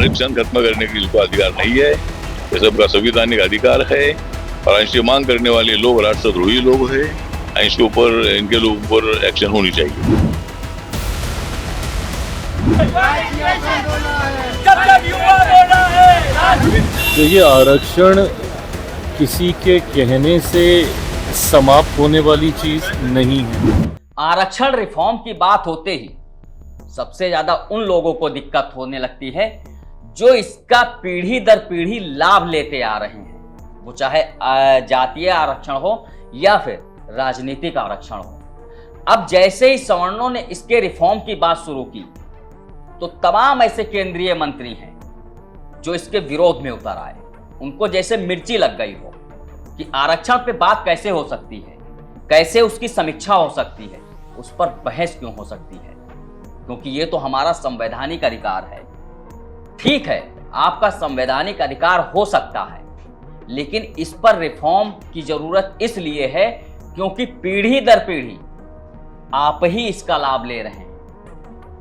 आरक्षण खत्म करने के इसको अधिकार नहीं है। ये सबका संवैधानिक अधिकार है और इसकी मांग करने वाले लोग राष्ट्रद्रोही लोग हैं। इसके ऊपर इनके लोगों पर एक्शन होनी चाहिए। तो ये आरक्षण किसी के कहने से समाप्त होने वाली चीज नहीं है। आरक्षण रिफॉर्म की बात होते ही सबसे ज्यादा उन लोगों को दिक्कत होने लगती है जो इसका पीढ़ी दर पीढ़ी लाभ लेते आ रहे हैं, वो चाहे जातीय आरक्षण हो या फिर राजनीतिक आरक्षण हो। अब जैसे ही सवर्णों ने इसके रिफॉर्म की बात शुरू की तो तमाम ऐसे केंद्रीय मंत्री हैं जो इसके विरोध में उतर आए। उनको जैसे मिर्ची लग गई हो कि आरक्षण पे बात कैसे हो सकती है, कैसे उसकी समीक्षा हो सकती है, उस पर बहस क्यों हो सकती है, क्योंकि ये तो हमारा संवैधानिक अधिकार है। ठीक है, आपका संवैधानिक अधिकार हो सकता है, लेकिन इस पर रिफॉर्म की जरूरत इसलिए है क्योंकि पीढ़ी दर पीढ़ी आप ही इसका लाभ ले रहे हैं।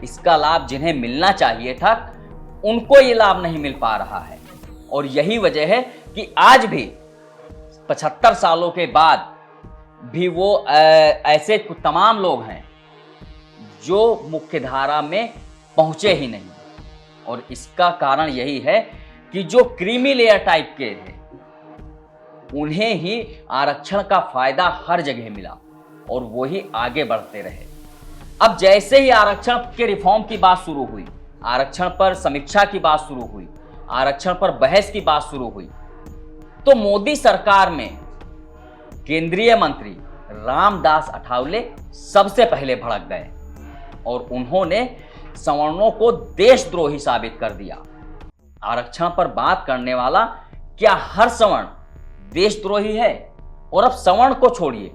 इसका लाभ जिन्हें मिलना चाहिए था उनको ये लाभ नहीं मिल पा रहा है, और यही वजह है कि आज भी 75 सालों के बाद भी वो ऐसे तमाम लोग हैं जो मुख्य धारा में पहुंचे ही नहीं। और इसका कारण यही है कि जो क्रीमी लेयर टाइप के थे उन्हें ही आरक्षण का फायदा हर जगह मिला और वो ही आगे बढ़ते रहे। अब जैसे ही आरक्षण के रिफॉर्म की बात शुरू हुई, आरक्षण पर समीक्षा की बात शुरू हुई, आरक्षण पर बहस की बात शुरू हुई, तो मोदी सरकार में केंद्रीय मंत्री रामदास अठावले सबसे पहले भड़क गए और उन्होंने सवर्णों को देशद्रोही साबित कर दिया। आरक्षण पर बात करने वाला क्या हर सवर्ण देशद्रोही है? और अब सवर्ण को छोड़िए,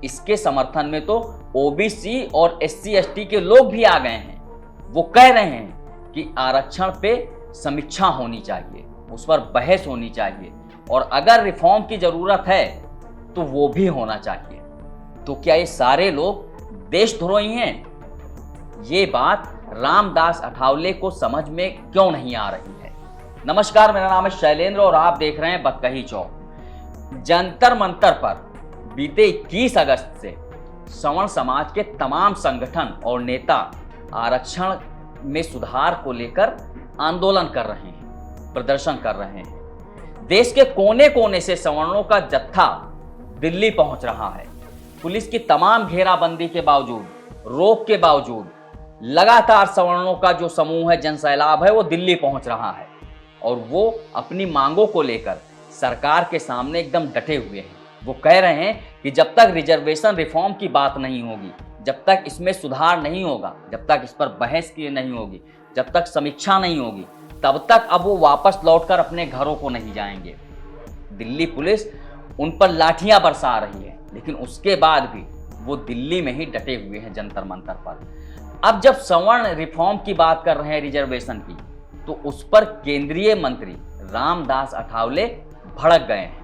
इसके समर्थन में तो ओबीसी और एससी एसटी के लोग भी आ गए हैं। वो कह रहे हैं कि आरक्षण पे समीक्षा होनी चाहिए, उस पर बहस होनी चाहिए, और अगर रिफॉर्म की जरूरत है तो वो भी होना चाहिए। तो क्या ये सारे लोग देशद्रोही हैं? ये बात रामदास अठावले को समझ में क्यों नहीं आ रही है? नमस्कार, मेरा नाम है शैलेंद्र और आप देख रहे हैं बतकही चौक। जंतर मंतर पर बीते 21 अगस्त से सवर्ण समाज के तमाम संगठन और नेता आरक्षण में सुधार को लेकर आंदोलन कर रहे हैं, प्रदर्शन कर रहे हैं। देश के कोने कोने से सवर्णों का जत्था दिल्ली पहुंच रहा है। पुलिस की तमाम घेराबंदी के बावजूद, रोक के बावजूद लगातार सवर्णों का जो समूह है, जनसैलाब है, वो दिल्ली पहुंच रहा है और वो अपनी मांगों को लेकर सरकार के सामने एकदम डटे हुए हैं। वो कह रहे हैं कि जब तक रिजर्वेशन रिफॉर्म की बात नहीं होगी, जब तक इसमें सुधार नहीं होगा, जब तक इस पर बहस की नहीं होगी, जब तक समीक्षा नहीं होगी, तब तक अब वो वापस लौटकर अपने घरों को नहीं जाएंगे। दिल्ली पुलिस उन पर लाठियां बरसा रही है, लेकिन उसके बाद भी वो दिल्ली में ही डटे हुए हैं जंतर मंतर पर। अब जब सवर्ण रिफॉर्म की बात कर रहे हैं, रिजर्वेशन की, तो उस पर केंद्रीय मंत्री रामदास अठावले भड़क गए हैं।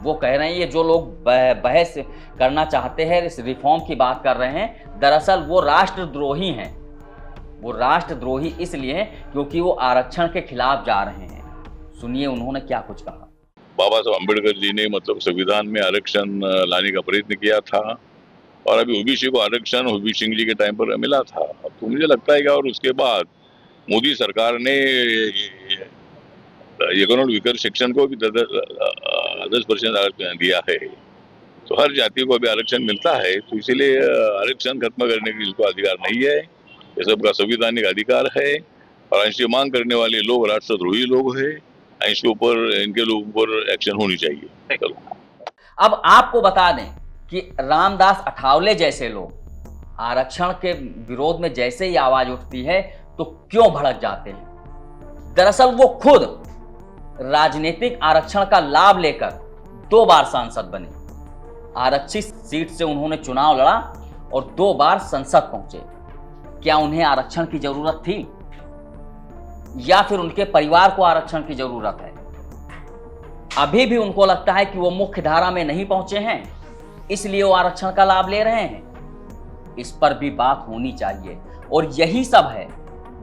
वो कह रहे हैं ये जो लोग बहस करना चाहते हैं, इस रिफॉर्म की बात कर रहे हैं, दरअसल वो राष्ट्रद्रोही हैं। वो राष्ट्रद्रोही इसलिए हैं क्योंकि वो आरक्षण के खिलाफ जा रहे हैं। सुनिए उन्होंने क्या कुछ कहा। बाबा साहब अम्बेडकर जी ने संविधान में आरक्षण लाने का प्रयत्न किया था और अभी ओबीसी को आरक्षण ओबीसी सिंह जी के टाइम पर मिला था। अब तो मुझे लगता है कि और उसके बाद मोदी सरकार ने इकोनॉमिक वीकर सेक्शन को भी 10% आरक्षण दिया है, तो हर जाति को अभी आरक्षण मिलता है। तो इसीलिए आरक्षण खत्म करने की इसको अधिकार नहीं है। ये सबका संवैधानिक अधिकार है और इसकी मांग करने वाले लोग राष्ट्रद्रोही लोग हैं। इसके ऊपर इनके लोगों पर एक्शन होनी चाहिए। अब आपको बता दें कि रामदास अठावले जैसे लोग आरक्षण के विरोध में जैसे ही आवाज उठती है तो क्यों भड़क जाते हैं? दरअसल वो खुद राजनीतिक आरक्षण का लाभ लेकर 2 बार सांसद बने। आरक्षित सीट से उन्होंने चुनाव लड़ा और 2 बार संसद पहुंचे। क्या उन्हें आरक्षण की जरूरत थी या फिर उनके परिवार को आरक्षण की जरूरत है? अभी भी उनको लगता है कि वो मुख्य धारा में नहीं पहुंचे हैं, इसलिए वो आरक्षण का लाभ ले रहे हैं। इस पर भी बात होनी चाहिए और यही सब है,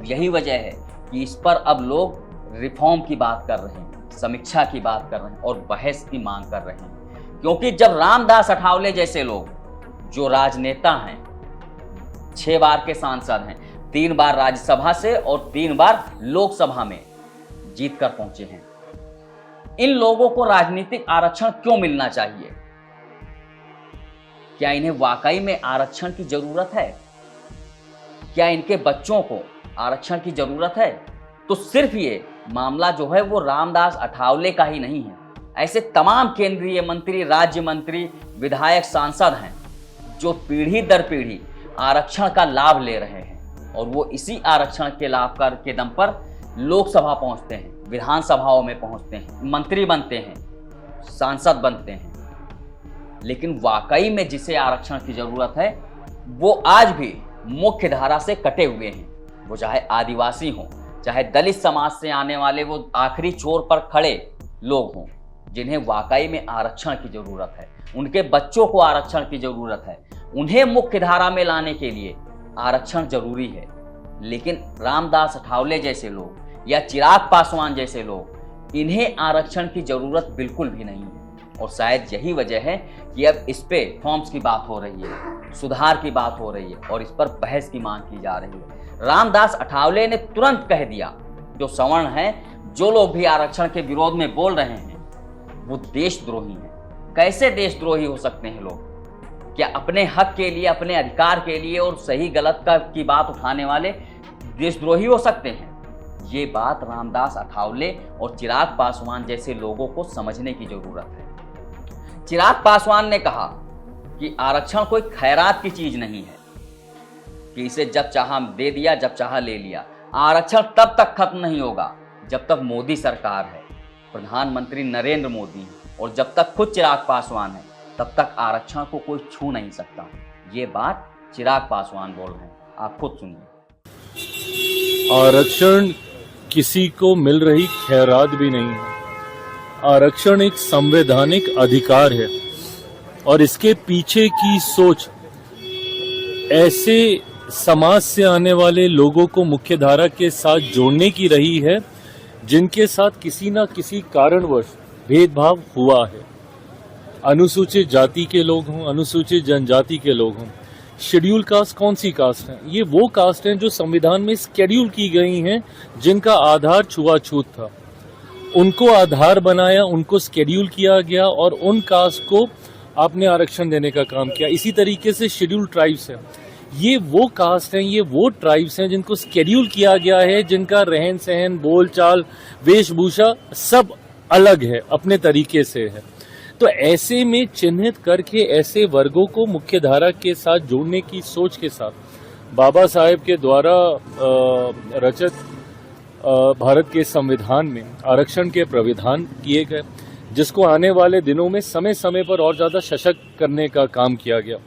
यही वजह है कि इस पर अब लोग रिफॉर्म की बात कर रहे हैं, समीक्षा की बात कर रहे हैं और बहस की मांग कर रहे हैं। क्योंकि जब रामदास अठावले जैसे लोग, जो राजनेता हैं, 6 बार के सांसद हैं, 3 बार राज्यसभा से और 3 बार लोकसभा में जीत कर पहुंचे हैं, इन लोगों को राजनीतिक आरक्षण क्यों मिलना चाहिए? क्या इन्हें वाकई में आरक्षण की जरूरत है? क्या इनके बच्चों को आरक्षण की जरूरत है? तो सिर्फ ये मामला जो है वो रामदास अठावले का ही नहीं है। ऐसे तमाम केंद्रीय मंत्री, राज्य मंत्री, विधायक, सांसद हैं जो पीढ़ी दर पीढ़ी आरक्षण का लाभ ले रहे हैं और वो इसी आरक्षण के लाभ के दम पर लोकसभा पहुंचते हैं, विधानसभाओं में पहुंचते हैं, मंत्री बनते हैं, सांसद बनते हैं। लेकिन वाकई में जिसे आरक्षण की जरूरत है वो आज भी मुख्य धारा से कटे हुए हैं। वो चाहे आदिवासी हों, चाहे दलित समाज से आने वाले वो आखिरी छोर पर खड़े लोग हों, जिन्हें वाकई में आरक्षण की जरूरत है, उनके बच्चों को आरक्षण की जरूरत है, उन्हें मुख्य धारा में लाने के लिए आरक्षण जरूरी है। लेकिन रामदास अठावले जैसे लोग या चिराग पासवान जैसे लोग, इन्हें आरक्षण की जरूरत बिल्कुल भी नहीं है। और शायद यही वजह है कि अब इस पे फॉर्म्स की बात हो रही है, सुधार की बात हो रही है और इस पर बहस की मांग की जा रही है। रामदास अठावले ने तुरंत कह दिया, जो सवर्ण हैं, जो लोग भी आरक्षण के विरोध में बोल रहे हैं, वो देशद्रोही हैं। कैसे देशद्रोही हो सकते हैं लोग? क्या अपने हक के लिए, अपने अधिकार के लिए और सही गलत की बात उठाने वाले देशद्रोही हो सकते हैं? ये बात रामदास अठावले और चिराग पासवान जैसे लोगों को समझने की जरूरत है। चिराग पासवान ने कहा कि आरक्षण कोई खैरात की चीज नहीं है कि इसे जब चाहा दे दिया, जब चाहा ले लिया। आरक्षण तब तक खत्म नहीं होगा जब तक मोदी सरकार है, प्रधानमंत्री नरेंद्र मोदी है, और जब तक खुद चिराग पासवान है तब तक आरक्षण को कोई छू नहीं सकता। ये बात चिराग पासवान बोल रहे हैं, आप खुद सुनिए। आरक्षण किसी को मिल रही खैरात भी नहीं है। आरक्षण एक संवैधानिक अधिकार है और इसके पीछे की सोच ऐसे समाज से आने वाले लोगों को मुख्यधारा के साथ जोड़ने की रही है जिनके साथ किसी न किसी कारणवश भेदभाव हुआ है। अनुसूचित जाति के लोग हों, अनुसूचित जनजाति के लोग हों, शेड्यूल कास्ट कौन सी कास्ट है? ये वो कास्ट हैं जो संविधान में शेड्यूल की गई हैं, जिनका आधार छुआछूत था। उनको आधार बनाया, उनको शेड्यूल किया गया और उन कास्ट को आपने आरक्षण देने का काम किया। इसी तरीके से शेड्यूल ट्राइब्स है, ये वो कास्ट हैं, ये वो ट्राइब्स हैं जिनको शेड्यूल किया गया है, जिनका रहन सहन, बोलचाल, वेशभूषा सब अलग है, अपने तरीके से है। तो ऐसे में चिन्हित करके ऐसे वर्गों को मुख्यधारा के साथ जोड़ने की सोच के साथ बाबा साहेब के द्वारा रचित भारत के संविधान में आरक्षण के प्राविधान किए गए, जिसको आने वाले दिनों में समय समय पर और ज्यादा सशक्त करने का काम किया गया।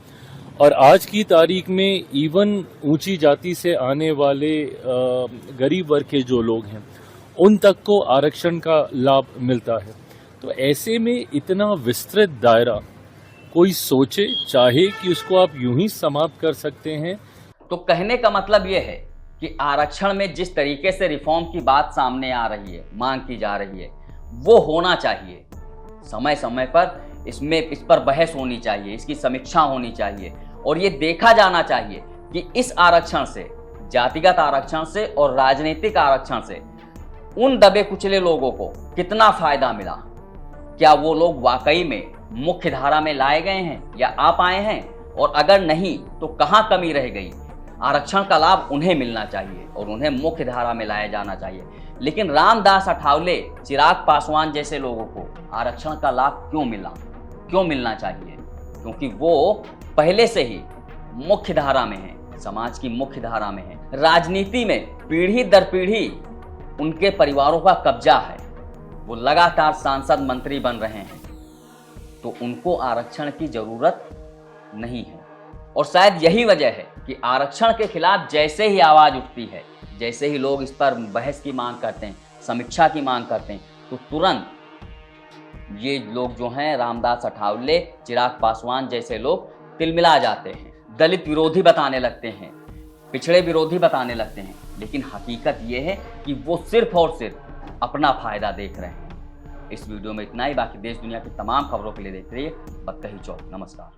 और आज की तारीख में इवन ऊंची जाति से आने वाले गरीब वर्ग के जो लोग हैं, उन तक को आरक्षण का लाभ मिलता है। तो ऐसे में इतना विस्तृत दायरा कोई सोचे चाहे कि उसको आप यूं ही समाप्त कर सकते हैं। तो कहने का मतलब यह है कि आरक्षण में जिस तरीके से रिफॉर्म की बात सामने आ रही है, मांग की जा रही है, वो होना चाहिए। समय समय पर इस पर बहस होनी चाहिए, इसकी समीक्षा होनी चाहिए और ये देखा जाना चाहिए कि इस आरक्षण से, जातिगत आरक्षण से और राजनीतिक आरक्षण से उन दबे कुचले लोगों को कितना फायदा मिला। क्या वो लोग वाकई में मुख्य धारा में लाए गए हैं या आ पाए हैं, और अगर नहीं तो कहां कमी रह गई। आरक्षण का लाभ उन्हें मिलना चाहिए और उन्हें मुख्य धारा में लाया जाना चाहिए। लेकिन रामदास अठावले, चिराग पासवान जैसे लोगों को आरक्षण का लाभ क्यों मिलना चाहिए? क्योंकि वो पहले से ही मुख्य धारा में है, समाज की मुख्य धारा में है। राजनीति में पीढ़ी दर पीढ़ी उनके परिवारों का कब्जा है, वो लगातार सांसद मंत्री बन रहे हैं, तो उनको आरक्षण की जरूरत नहीं है। और शायद यही वजह है कि आरक्षण के खिलाफ जैसे ही आवाज उठती है, जैसे ही लोग इस पर बहस की मांग करते हैं, समीक्षा की मांग करते हैं, तो तुरंत ये लोग जो हैं, रामदास अठावले, चिराग पासवान जैसे लोग तिलमिला जाते हैं, दलित विरोधी बताने लगते हैं, पिछड़े विरोधी बताने लगते हैं। लेकिन हकीकत ये है कि वो सिर्फ और सिर्फ अपना फायदा देख रहे हैं। इस वीडियो में इतना ही। बाकी देश दुनिया की तमाम खबरों के लिए देखते रहिए बतकही चौक। नमस्कार।